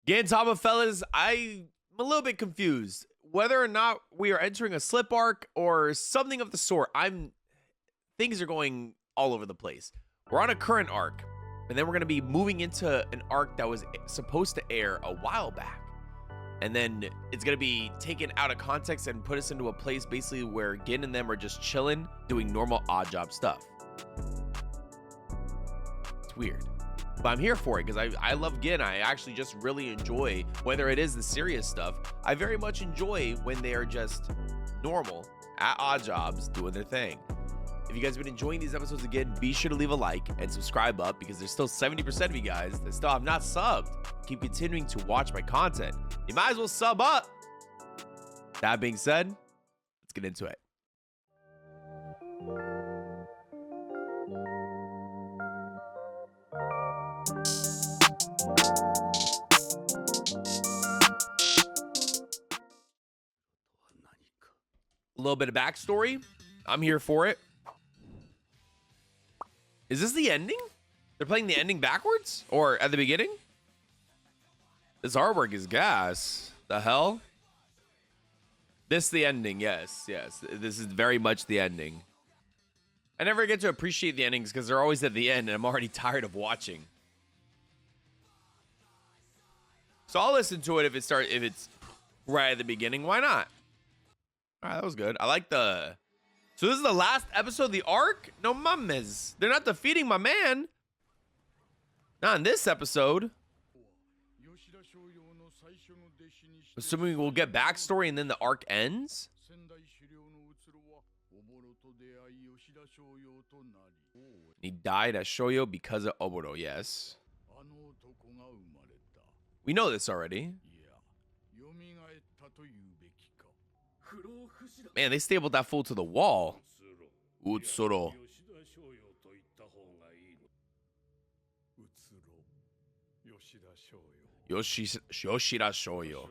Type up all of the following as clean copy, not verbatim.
Gintama, fellas, I'm a little bit confused. Whether or not we are entering a slip arc or something of the sort, things are going all over the place. We're on a current arc, and then we're going to be moving into an arc that was supposed to air a while back. And then it's going to be taken out of context and put us into a place basically where Gin and them are just chilling, doing normal odd job stuff. It's weird. But I'm here for it because I love Gin. I actually just really enjoy, whether it is the serious stuff, I very much enjoy when they are just normal at odd jobs doing their thing. If you guys have been enjoying these episodes again, be sure to leave a like and subscribe up because there's still 70% of you guys that still have not subbed. Keep continuing to watch my content. You might as well sub up. That being said, let's get into it. A little bit of backstory. I'm here for it. Is this the ending? They're playing the ending backwards? Or at the beginning? This artwork is gas. The hell? This the ending, yes. This is very much the ending. I never get to appreciate the endings because they're always at the end and I'm already tired of watching. So I'll listen to it if it's right at the beginning. Why not? All right, that was good. I like the... So this is the last episode of the arc? No mames. They're not defeating my man. Not in this episode. Assuming we'll get backstory and then the arc ends? He died at Shoyo because of Oboro, yes. We know this already. Man, they stapled that fool to the wall. Utsuro. Yoshida Shoyo.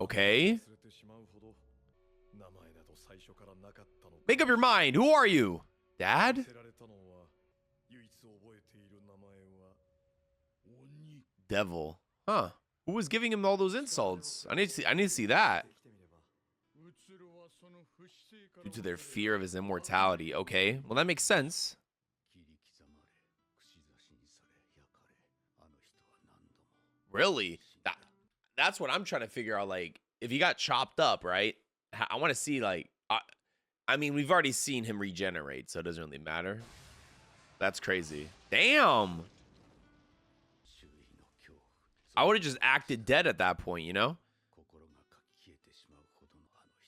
Okay. Make up your mind. Who are you? Dad? Devil. Huh. Who was giving him all those insults? I need to see that. Due to their fear of his immortality. Okay. Well, that makes sense. Really? That's what I'm trying to figure out. Like, if he got chopped up, right? I want to see, like... I mean, we've already seen him regenerate, so it doesn't really matter. That's crazy. Damn! I would have just acted dead at that point, you know?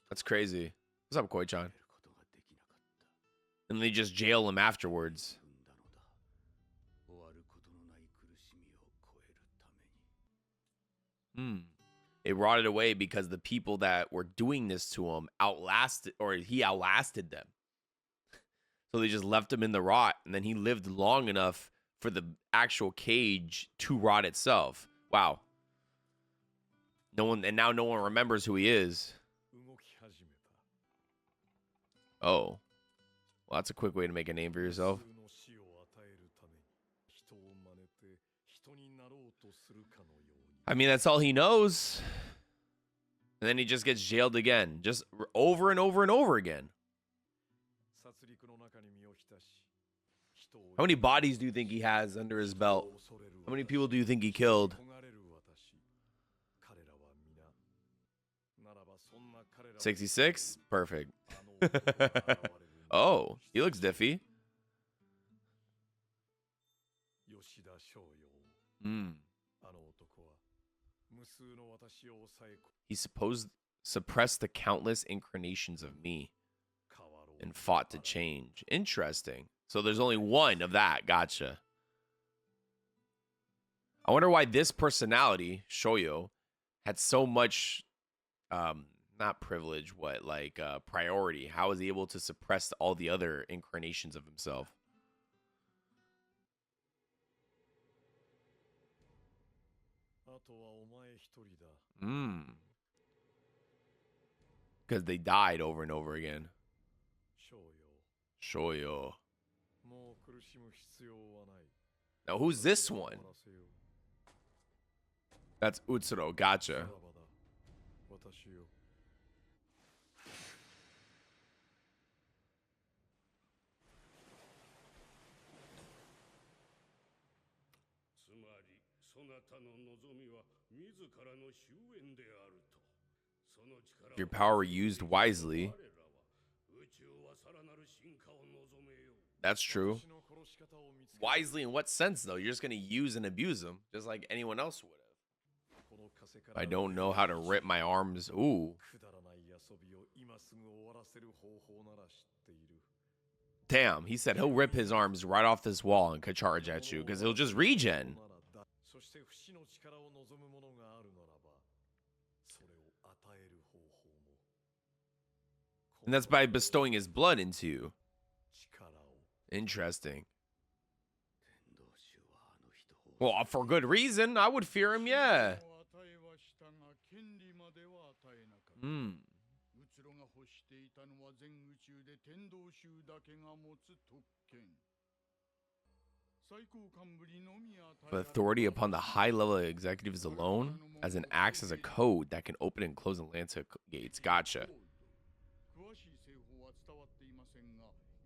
That's crazy. What's up, Koi-chan? And they just jail him afterwards. It rotted away because the people that were doing this to him he outlasted them. So they just left him in the rot, and then he lived long enough for the actual cage to rot itself. Wow. Now no one remembers who he is. Oh. Well, that's a quick way to make a name for yourself. I mean, that's all he knows. And then he just gets jailed again. Just over and over and over again. How many bodies do you think he has under his belt? How many people do you think he killed? 66? Perfect. Oh, he looks diffy. He suppressed the countless incarnations of me and fought to change. Interesting. So there's only one of that. Gotcha. I wonder why this personality, Shoyo, had so much, not privilege, priority. How is he able to suppress all the other incarnations of himself? Because they died over and over again. Shoyo. Now, who's this one? That's Utsuro. Gotcha. If your power used wisely. That's true. Wisely in what sense, though? You're just going to use and abuse them, just like anyone else would have. I don't know how to rip my arms. Ooh. Damn, he said he'll rip his arms right off this wall and could charge at you, because he'll just regen. And that's by bestowing his blood into you. Interesting. Well, for good reason. I would fear him, yeah. But authority upon the high-level executives alone, as an acts as a code that can open and close Atlanta gates. Gotcha.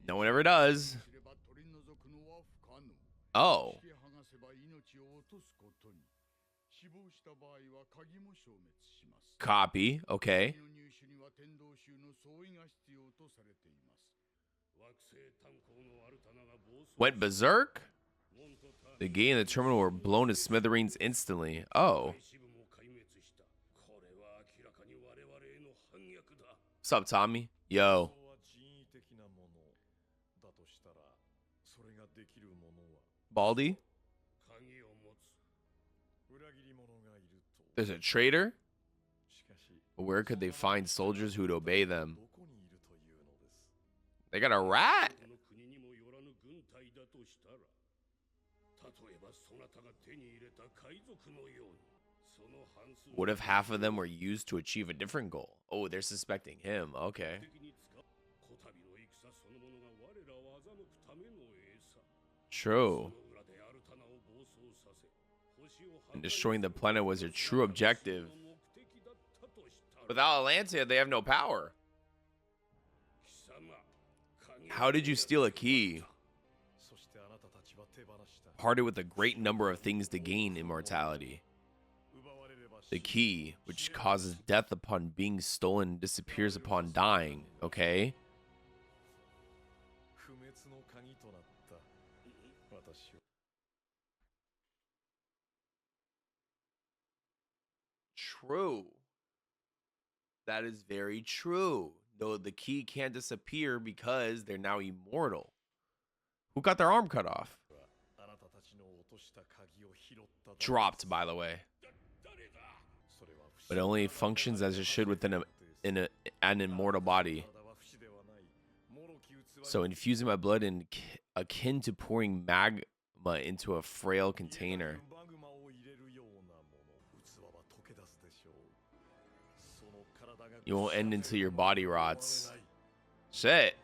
No one ever does. Oh. Copy. Okay. Went berserk? The gate and the terminal were blown to smithereens instantly. Oh. What's up, Tommy? Yo. Baldy? There's a traitor? But where could they find soldiers who'd obey them? They got a rat? What if half of them were used to achieve a different goal? Oh, they're suspecting him. Okay. True. And destroying the planet was their true objective. Without Atlantia, they have no power. How did you steal a key? Parted with a great number of things to gain immortality. The key, which causes death upon being stolen, disappears upon dying. Okay. True. That is very true. Though the key can't disappear because they're now immortal. Who got their arm cut off? Dropped, by the way. But it only functions as it should within an immortal body. So infusing my blood in akin to pouring magma into a frail container. You won't end until your body rots. Shit.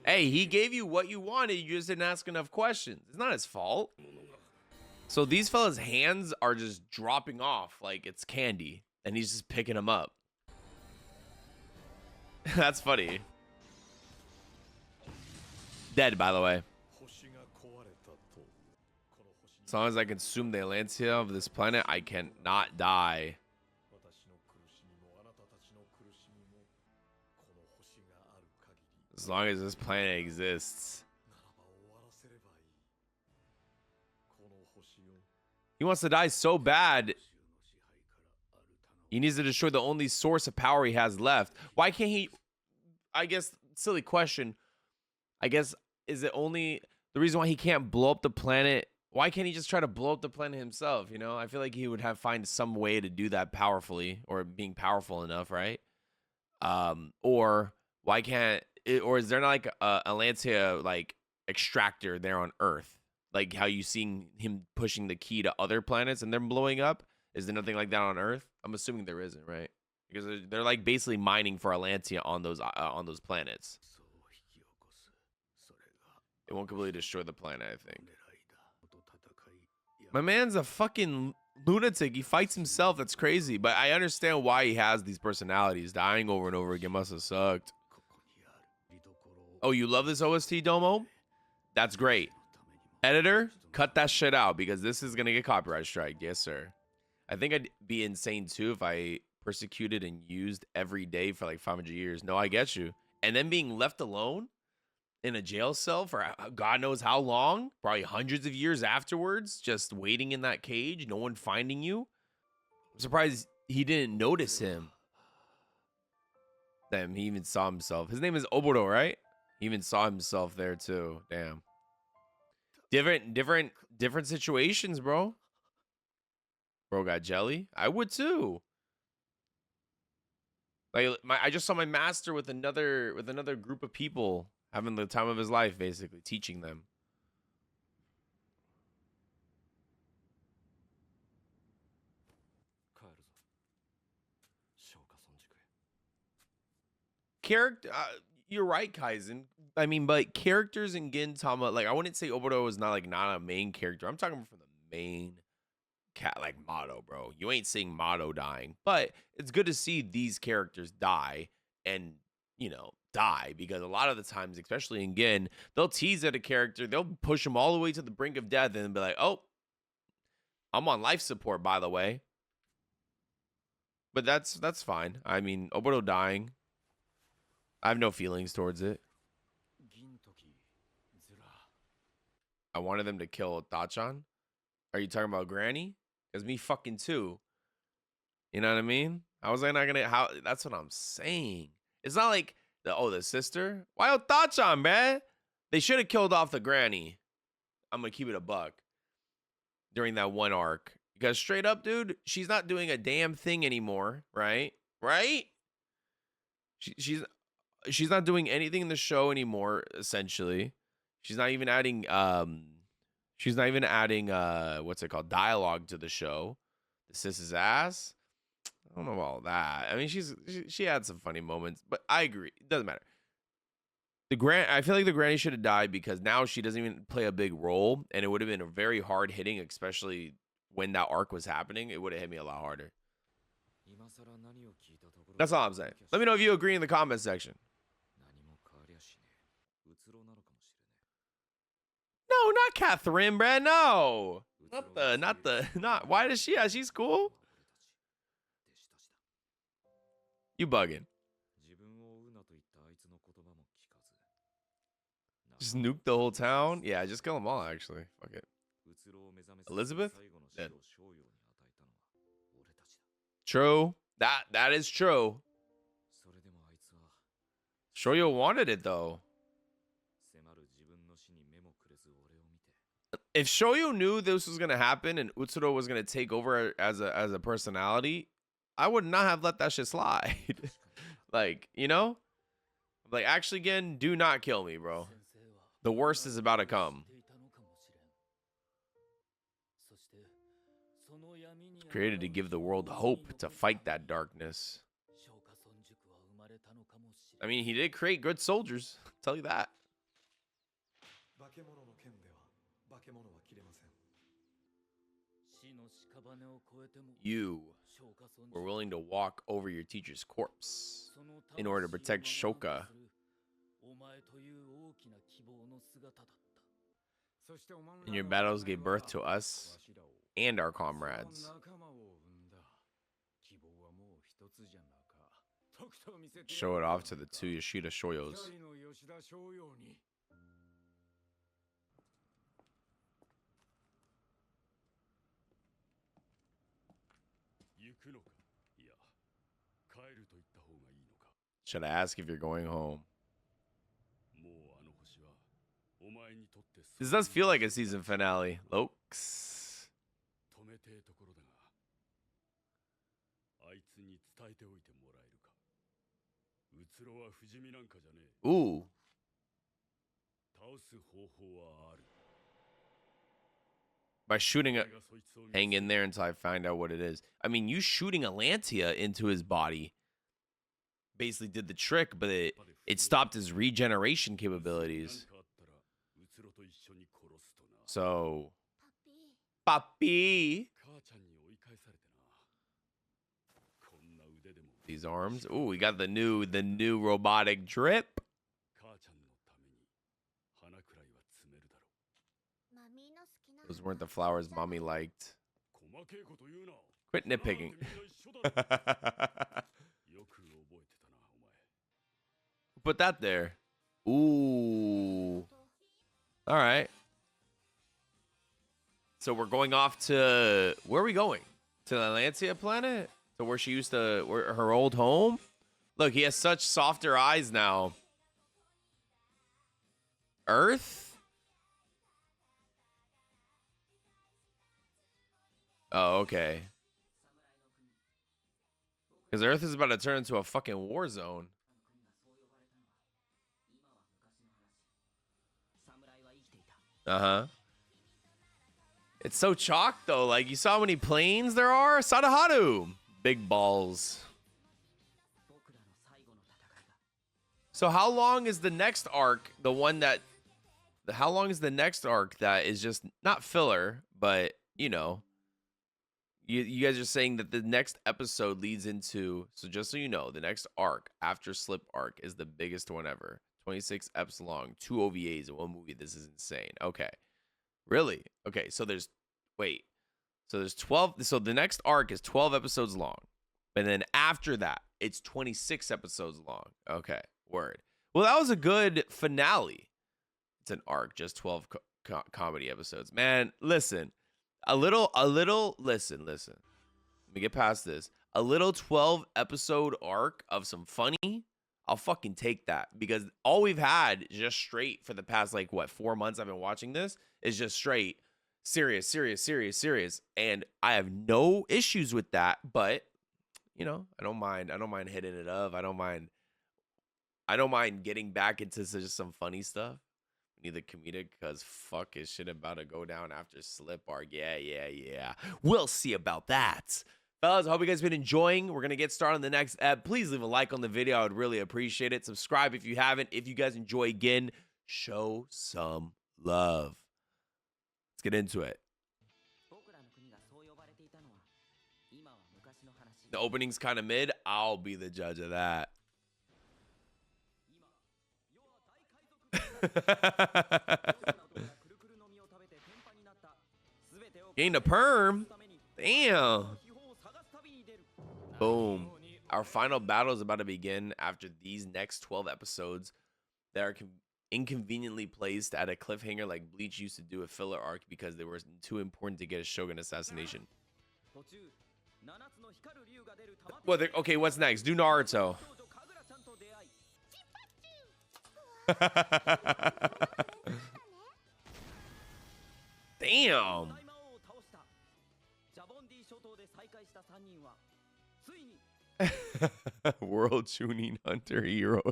Hey, he gave you what you wanted. You just didn't ask enough questions. It's not his fault. So these fellas' hands are just dropping off like it's candy. And he's just picking them up. That's funny. Dead, by the way. As long as I consume the Atlantia of this planet, I cannot die. As long as this planet exists. He wants to die so bad. He needs to destroy the only source of power he has left. Why can't he? I guess, silly question. I guess, is it only the reason why he can't blow up the planet? Why can't he just try to blow up the planet himself? You know, I feel like he would find some way to do that powerfully, or being powerful enough, right? Or why can't it, or is there not like a Atlantia like extractor there on Earth? Like how you seen him pushing the key to other planets and them blowing up? Is there nothing like that on Earth? I'm assuming there isn't, right? because they're like basically mining for Atlantia on those planets. It won't completely destroy the planet, I think. My man's a fucking lunatic. He fights himself. That's crazy. But I understand why he has these personalities. Dying over and over again must have sucked. Oh, you love this OST, Domo? That's great. Editor, cut that shit out because this is going to get copyright strike. Yes, sir. I think I'd be insane too if I persecuted and used every day for like 500 years. No, I get you. And then being left alone in a jail cell for God knows how long, probably hundreds of years afterwards, just waiting in that cage, no one finding you. I'm surprised he didn't notice him. Damn, he even saw himself. His name is Oboro, right? He even saw himself there too. Damn. Different situations, bro. Bro got jelly. I would too. Like I just saw my master with another group of people having the time of his life, basically teaching them. Character, you're right, Kaizen. I mean, but characters in Gintama, like I wouldn't say Oboro is not a main character. I'm talking from the main cat, like Motto, bro. You ain't seeing Motto dying, but it's good to see these characters die and die, because a lot of the times, especially in Gin, they'll tease at a character, they'll push them all the way to the brink of death and be like, oh, I'm on life support, by the way. But that's fine. I mean, Oboro dying, I have no feelings towards it. I wanted them to kill Tachan. Are you talking about Granny? Because me fucking too. You know what I mean? I was like, not gonna, how, that's what I'm saying. It's not like, the sister? Why Tachan, man? They should have killed off the Granny. I'm gonna keep it a buck. During that one arc. Because straight up, dude, she's not doing a damn thing anymore, right? Right? She's not doing anything in the show anymore, essentially. She's not even adding what's it called, dialogue to the show. The sis's ass. I don't know about all that. I mean, she had some funny moments, but I agree. It doesn't matter. I feel like the Granny should have died because now she doesn't even play a big role, and it would have been a very hard hitting, especially when that arc was happening. It would have hit me a lot harder. That's all I'm saying. Let me know if you agree in the comment section. No, not Catherine, bruh. No. Not. Why does she? She's cool. You bugging. Just nuke the whole town? Yeah, just kill them all, actually. Fuck it. Elizabeth? Dead. True. That is true. Shoyo wanted it, though. If Shoyo knew this was gonna happen and Utsuro was gonna take over as a personality, I would not have let that shit slide. Like, like, actually, again, do not kill me, bro. The worst is about to come. It's created to give the world hope to fight that darkness. I mean, he did create good soldiers. I'll tell you that. You were willing to walk over your teacher's corpse in order to protect Shoka. And your battles gave birth to us and our comrades. Show it off to the two Yoshida Shoyos. Should I ask if you're going home? This does feel like a season finale. Lokes. Ooh. By shooting hang in there until I find out what it is. I mean, you shooting Atlantia into his body. basically did the trick, but it stopped his regeneration capabilities. So, papi. These arms. Ooh, we got the new robotic drip. Those weren't the flowers mommy liked. Quit nitpicking. Put that there. Ooh. All right. So we're going off to, where are we going? To the Lancia planet? To where she used to, her old home? Look, he has such softer eyes now. Earth? Oh, okay. Because Earth is about to turn into a fucking war zone. Uh-huh. It's so chalk, though. Like, you saw how many planes there are? Sadaharu. Big balls. So how long is the next arc, the one that... How long is the next arc that is just not filler, but, you know... You guys are saying that the next episode leads into... So just so you know, the next arc after Slip arc is the biggest one ever. 26 eps long. 2 OVAs in one movie. This is insane. Okay. Really? Okay, so there's... Wait. So there's 12... So the next arc is 12 episodes long. And then after that, it's 26 episodes long. Okay. Word. Well, that was a good finale. It's an arc. Just 12 comedy episodes. Man, listen. Listen. Let me get past this. A little 12 episode arc of some funny. I'll fucking take that, because all we've had just straight for the past, like, what, 4 months I've been watching this is just straight serious. And I have no issues with that, but, you know, I don't mind hitting it up. I don't mind getting back into just some funny stuff. Need the comedic, because fuck, is shit about to go down after Slip arc. Yeah. We'll see about that. Fellas, I hope you guys have been enjoying. We're going to get started on the next ep. Please leave a like on the video. I would really appreciate it. Subscribe if you haven't. If you guys enjoy, again, show some love. Let's get into it. The opening's kind of mid. I'll be the judge of that. Gained a perm. Damn. Boom. Our final battle is about to begin after these next 12 episodes that are inconveniently placed at a cliffhanger like Bleach used to do a filler arc because they were too important to get a Shogun assassination. Well, okay, what's next? Do Naruto. Damn. World Chunin Hunter hero.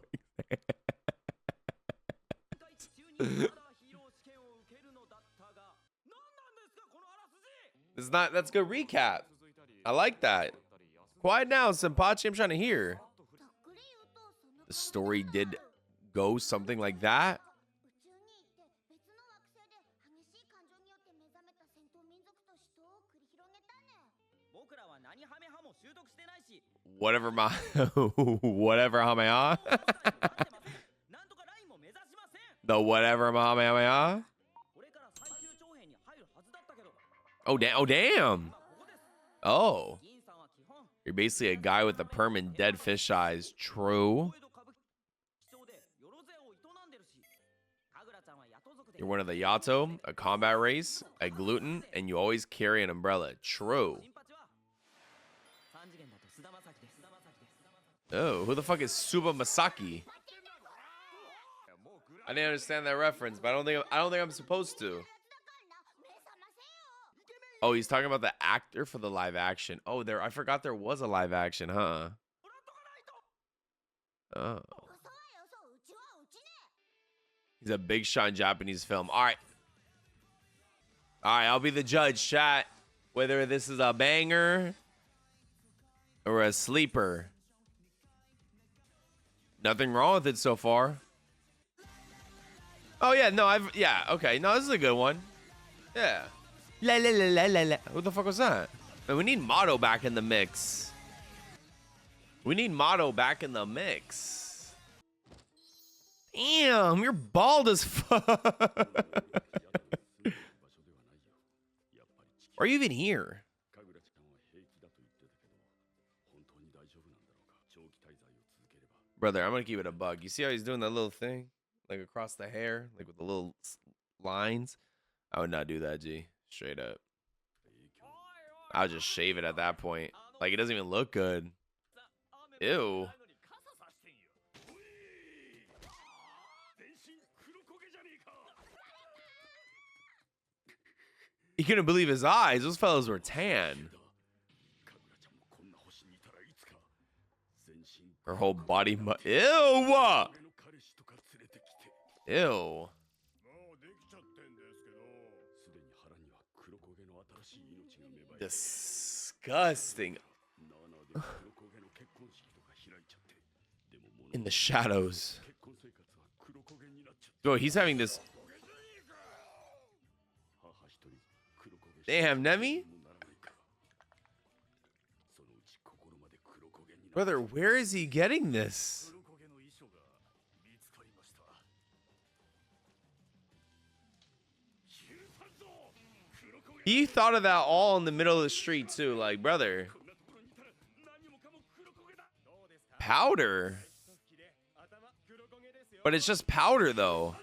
That's good recap. I like that. Quiet now, Senpachi. I'm trying to hear. The story did go something like that. Whatever my whatever Hameha. The whatever Hameha. Oh damn. Oh. You're basically a guy with a perm and dead fish eyes. True. You're one of the Yato, a combat race, a gluten, and you always carry an umbrella. True. Oh, who the fuck is Suba Masaki? I didn't understand that reference, but I don't think I'm supposed to. Oh, he's talking about the actor for the live action. Oh, I forgot there was a live action, huh? Oh. He's a big shot in Japanese film. All right, I'll be the judge, chat. Whether this is a banger or a sleeper. Nothing wrong with it so far. Oh yeah, no, yeah, okay. No, this is a good one. Yeah. La la la la la la. What the fuck was that? Man, we need Motto back in the mix. We need Motto back in the mix. Damn, you're bald as fuck. Are you even here? Brother, I'm gonna keep it a bug. You see how he's doing that little thing? Like across the hair? Like with the little lines? I would not do that, G. Straight up. I would just shave it at that point. Like, it doesn't even look good. Ew. He couldn't believe his eyes. Those fellows were tan. Her whole body. Ew! Ew. Disgusting. In the shadows. Bro, he's having this. Damn, Nemi? Brother, where is he getting this? He thought of that all in the middle of the street too, like, brother. Powder. But it's just powder though.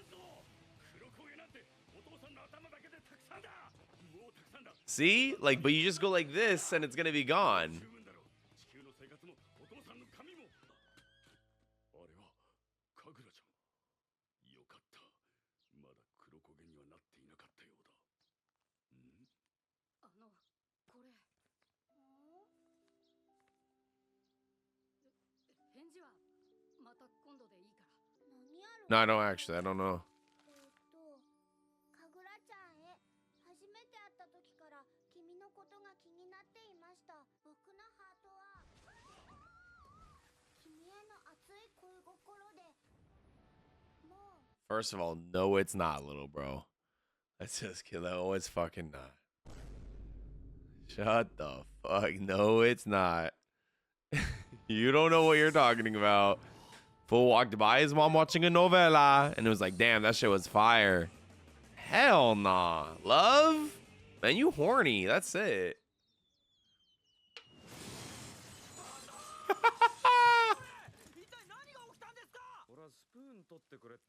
See? Like, but you just go like this and it's gonna be gone. No, I don't actually. I don't know. First of all, no, it's not, little bro. Let's just kill it. No, it's fucking not. Shut the fuck. No, it's not. You don't know what you're talking about. Fool walked by his mom watching a novela and it was like, damn, that shit was fire. Hell nah. Love? Man, you horny. That's it.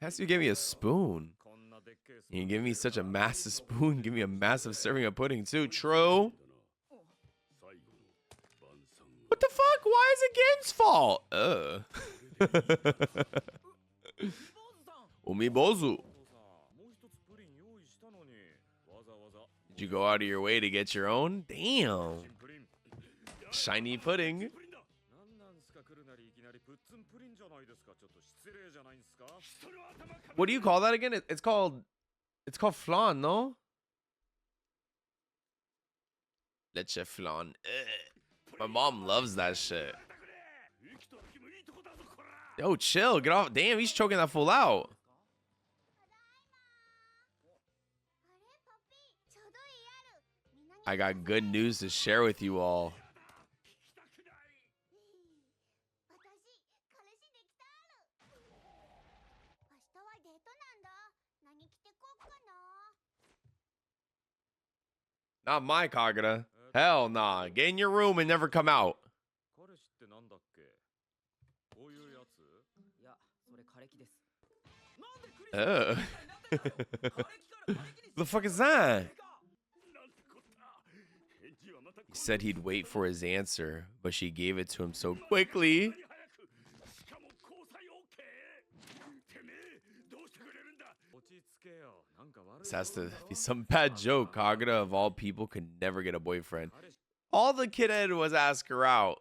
Has to give me a spoon. You give me such a massive spoon. Give me a massive serving of pudding too. True. What the fuck? Why is it Gen's fault? Umibozu. Did you go out of your way to get your own? Damn. Shiny pudding. What do you call that again? It's called flan, no? Leche flan. My mom loves that shit. Yo, chill. Get off. Damn, he's choking that fool out. I got good news to share with you all. Not my Kagura. Hell nah. Get in your room and never come out. The fuck is that? He said he'd wait for his answer, but she gave it to him so quickly. This has to be some bad joke. Kagura, of all people, could never get a boyfriend. All the kid did was ask her out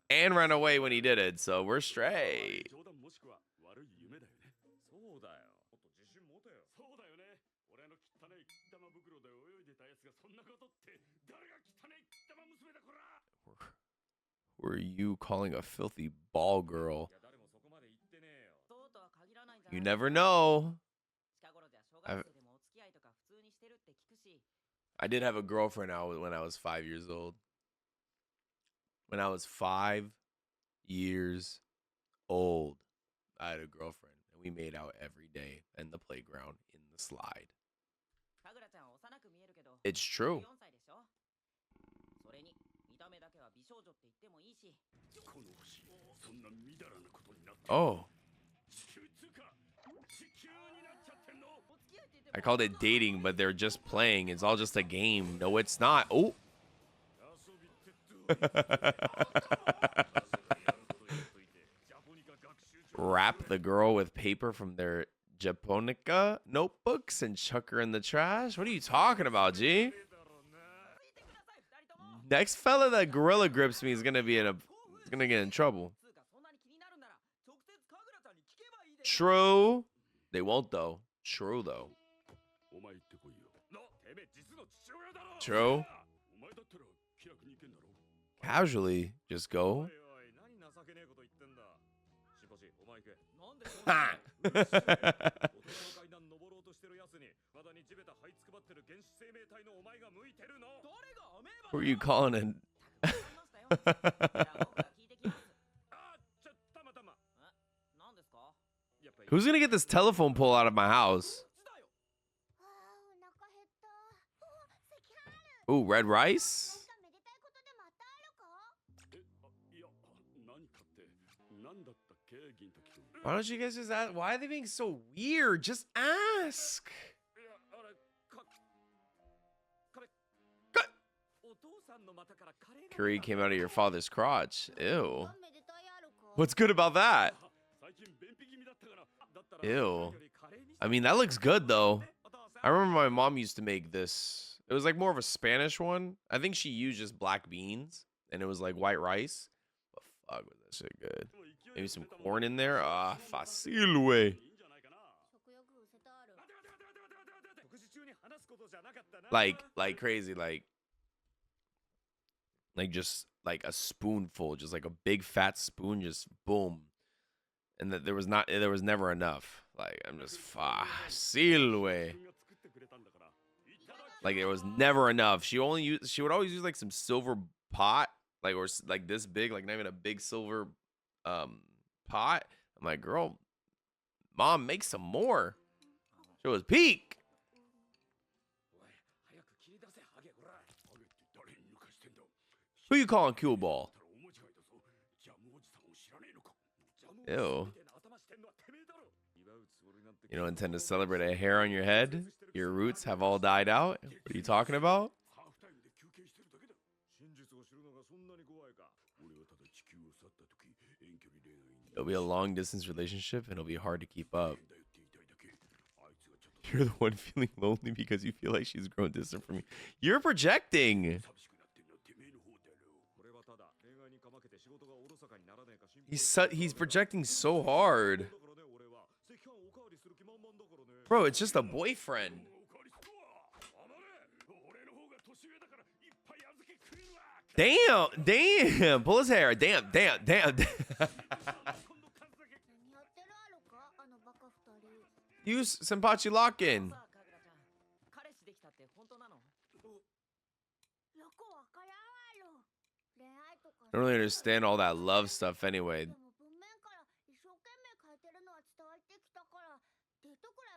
and ran away when he did it, so we're straight. Were you calling a filthy ball girl? You never know. I did have a girlfriend when I was 5 years old. When I was 5 years old, I had a girlfriend, and we made out every day in the playground in the slide. It's true. Oh. I called it dating, but they're just playing. It's all just a game. No, it's not. Oh. Wrap the girl with paper from their Japonica notebooks and chuck her in the trash? What are you talking about, G? Next fella that gorilla grips me is gonna get in trouble. True. They won't though. True though. True. Casually, just go. Who are you calling it? Who's gonna get this telephone pole out of my house? Ooh, red rice? Why don't you guys just ask? Why are they being so weird? Just ask. Curry came out of your father's crotch. Ew. What's good about that? Ew. I mean, that looks good, though. I remember my mom used to make this. It was like more of a Spanish one. I think she used just black beans, and it was like white rice. But fuck, was that shit good. Maybe some corn in there. Ah, facile way. Like crazy, like just like a spoonful, just like a big fat spoon, just boom. And that there was never enough. Like, I'm just facile way. Like, there was never enough. She would always use like some silver pot, like, or like this big, like not even a big silver pot. I'm like, girl, mom, make some more. It was peak. Who you calling Cool Ball? Ew. You don't intend to celebrate a hair on your head? Your roots have all died out? What are you talking about? It'll be a long distance relationship and it'll be hard to keep up. You're the one feeling lonely because you feel like she's grown distant from you. You're projecting. He's projecting so hard. Bro, it's just a boyfriend. Damn. Pull his hair. Damn. Use Senpachi lock-in. I don't really understand all that love stuff anyway.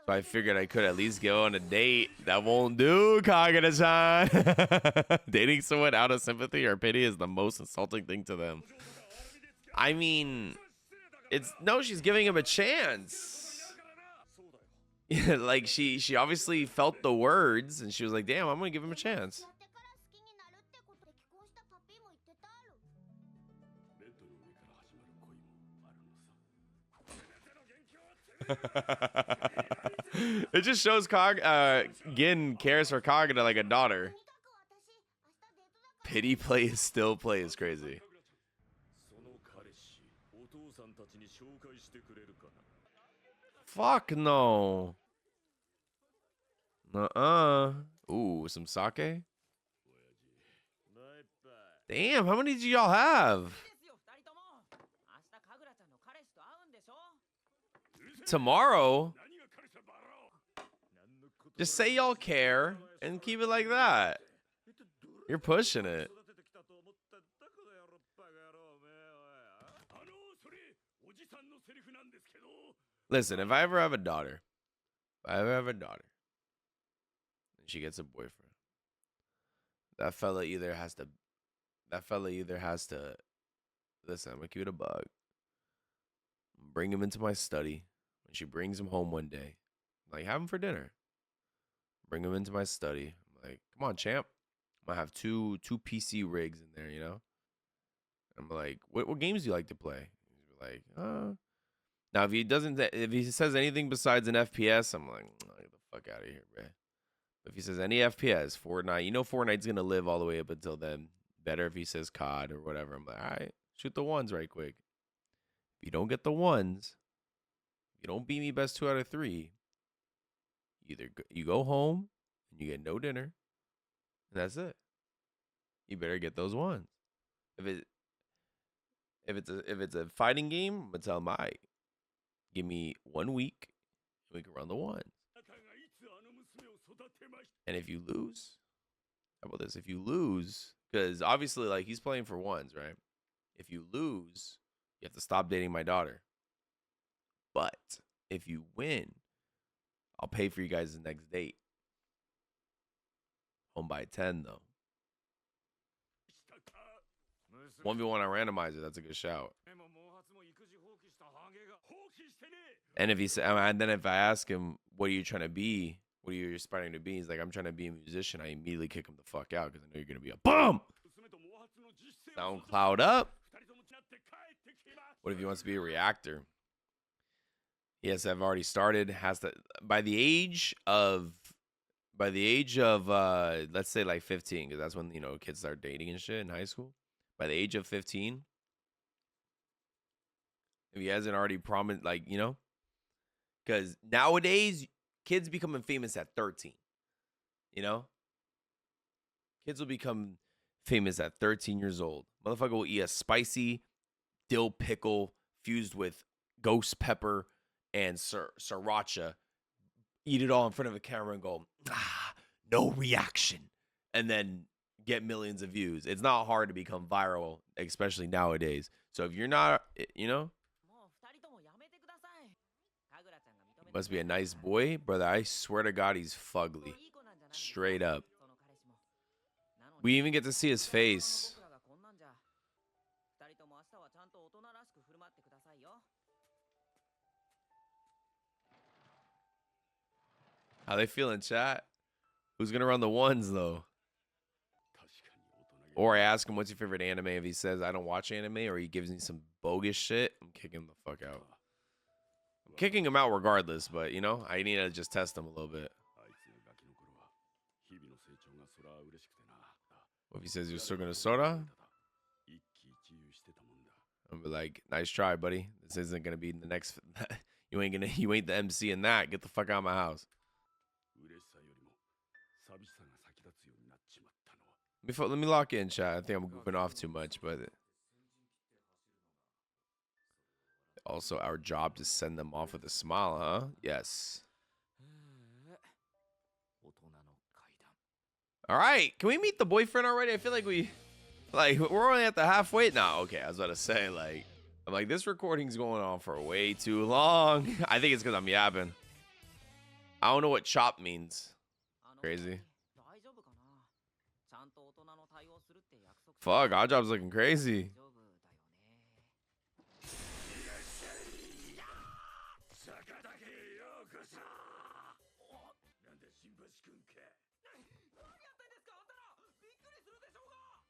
So I figured I could at least go on a date. That won't do, Kagura-san. Dating someone out of sympathy or pity is the most insulting thing to them. I mean, she's giving him a chance. Yeah, like she obviously felt the words and she was like, damn, I'm gonna give him a chance. It just shows Gin cares for Kagura like a daughter. Pity play is still play is crazy. Fuck no. Ooh, some sake? Damn, how many do y'all have? tomorrow, just say y'all care and keep it like that. You're pushing it. Listen, if I ever have a daughter, and she gets a boyfriend, that fella either has to, listen, I'm gonna keep it a bug. Bring him into my study. When she brings him home one day, like, have him for dinner. Bring him into my study. I'm like, come on, champ. I'm gonna have two PC rigs in there, you know? I'm like, what games do you like to play? He's like, Now, if he says anything besides an FPS, I'm like, get the fuck out of here, bro. If he says any FPS, Fortnite, you know Fortnite's gonna live all the way up until then. Better if he says COD or whatever. I'm like, all right, shoot the ones right quick. If you don't get the ones, you don't beat me best 2 out of 3. Either you go home and you get no dinner, and that's it. You better get those ones. If it's a fighting game, I'm gonna tell him, all right, give me 1 week, and we can run the ones. And if you lose, how about this? If you lose, because obviously, like, he's playing for ones, right? If you lose, you have to stop dating my daughter. But if you win, I'll pay for you guys the next date. Home by 10, though. 1v1 on randomizer, that's a good shout. And if he said, and then if I ask him, what are you trying to be? What are you aspiring to be? He's like, I'm trying to be a musician. I immediately kick him the fuck out because I know you're going to be a bum. SoundCloud up. What if he wants to be a reactor? Yes, I've already started. Has to by the age of let's say like 15, because that's when, you know, kids start dating and shit in high school. By the age of 15, if he hasn't already promised, like, you know, because nowadays kids becoming famous at 13. You know, kids will become famous at 13 years old. Motherfucker will eat a spicy dill pickle fused with ghost pepper and sriracha, eat it all in front of a camera and go, no reaction, and then get millions of views. It's not hard to become viral, especially nowadays. So if you're not, you know, must be a nice boy, brother. I swear to God, he's fugly, straight up. We even get to see his face. How they feeling, chat? Who's gonna run the ones though? Or I ask him, what's your favorite anime? If he says I don't watch anime, or he gives me some bogus shit, I'm kicking him the fuck out. I'm kicking him out regardless, but, you know, I need to just test him a little bit. What if he says you're still gonna soda? I'm be like, nice try, buddy. This isn't gonna be the next. You ain't the MC in that. Get the fuck out of my house. Let me lock in, chat. I think I'm goofing off too much, but also our job to send them off with a smile, huh? Yes. All right, can we meet the boyfriend already? I feel like we're only at the halfway now. Okay, I was about to say, like, I'm like, this recording's going on for way too long. I think it's because I'm yapping. I don't know what chop means. Crazy. Fuck, our job's looking crazy.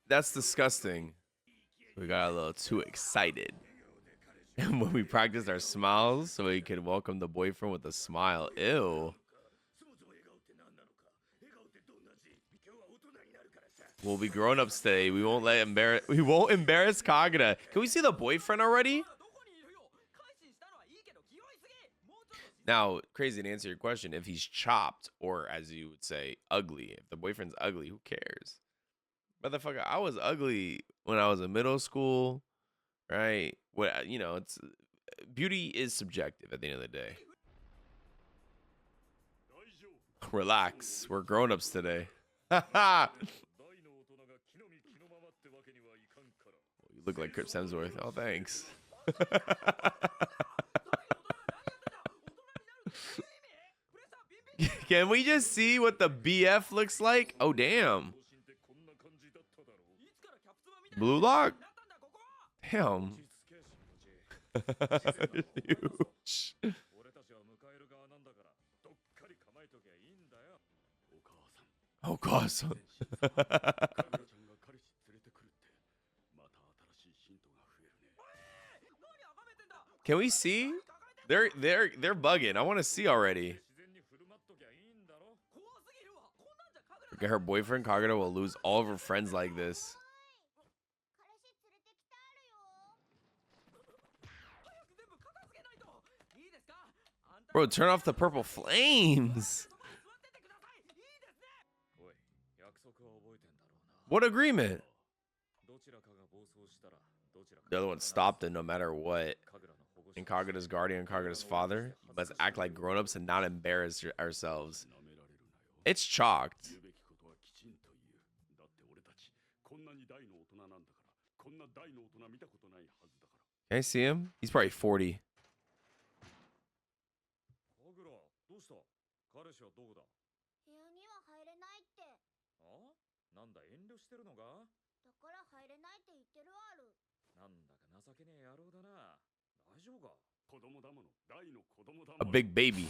That's disgusting. We got a little too excited. And when we practiced our smiles so we could welcome the boyfriend with a smile. Ew. We'll be grown ups today. We won't embarrass Kagura. Can we see the boyfriend already? Now, crazy to answer your question, if he's chopped, or as you would say, ugly, if the boyfriend's ugly, who cares? Motherfucker, I was ugly when I was in middle school, right? What, you know, beauty is subjective at the end of the day. Relax. We're grown-ups today. You look like Chris Hemsworth. Oh, thanks. Can we just see what the BF looks like? Oh, damn. Blue lock? Damn. Huge. Oh, God. Can we see? They're bugging. I want to see already. Look at her boyfriend Kagura will lose all of her friends like this. Bro, turn off the purple flames. What agreement? The other one stopped it no matter what. And Kagura's guardian, Kagura's father, must act like grown-ups and not embarrass ourselves. It's chalked. Can I see him? He's probably 40. A big baby.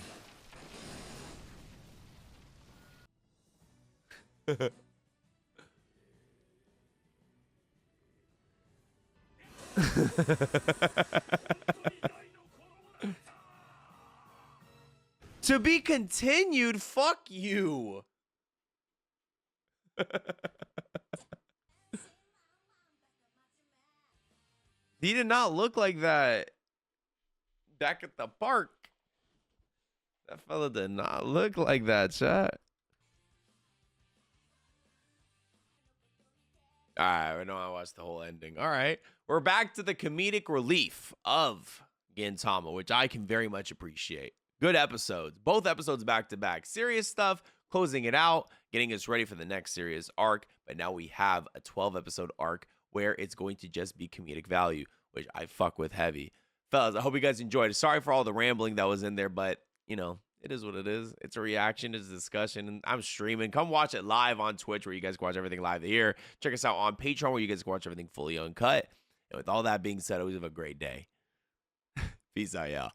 To be continued, fuck you. He did not look like that back at the park. That fella did not look like that, chat. All right, I know I watched the whole ending. All right, we're back to the comedic relief of Gintama, which I can very much appreciate. Good episodes, both episodes back to back. Serious stuff, closing it out, getting us ready for the next serious arc. But now we have a 12-episode arc where it's going to just be comedic value, which I fuck with heavy. Fellas, I hope you guys enjoyed. Sorry for all the rambling that was in there, but, you know, it is what it is. It's a reaction. It's a discussion. And I'm streaming. Come watch it live on Twitch where you guys can watch everything live here. Check us out on Patreon where you guys can watch everything fully uncut. And with all that being said, always have a great day. Peace out, y'all.